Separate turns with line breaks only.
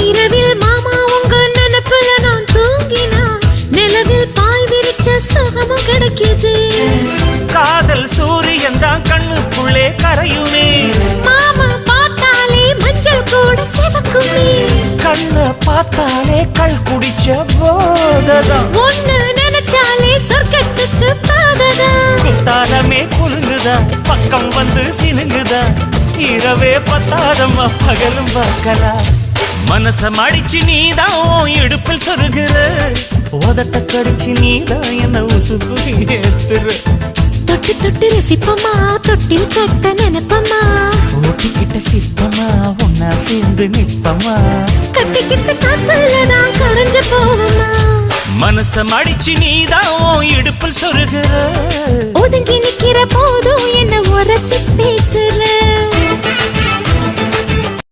இரவில் மாமா உங்க நினைப்புல நான் தூங்கினா நிலவில் பாய் விரிச்ச சுகமும் கிடைக்குது.
காதல் சூரியன் தான் கண்ணுக்குள்ளே கரையுமே.
மாமா பார்த்தாலே மஞ்சள் கூட சிவக்குமே.
கண்ண பார்த்தாலே கள் குடிச்ச போததான்.
ஒன்னு நினைச்சாலே சொர்க்கத்துக்கு பாததா.
குத்தாலமே குலுங்குதா பக்கம் வந்து சினுங்குதா. இரவே பத்தாதம்மா பகலும் பார்க்கலா. மனச மடிச்சு நீதான் இடுப்பில் சொருகிற. உதட்ட கடிச்சு நீதான் என்ன உசுப்பு ஏத்துற.
தொட்டு தொட்டு ரசிப்பமா தொட்டில் கட்ட நினைப்பமா.
ஓட்டிக்கிட்ட சிப்பமா ஒன்னா சேர்ந்து நிப்பமா.
கட்டிக்கிட்ட காத்துலதான் கரைஞ்ச போவமா.
மனச மடிச்சு நீதான் இடுப்பில் சொருகிற.
ஒதுங்கி நிக்கிற போதும் என்ன உரசி பேசு.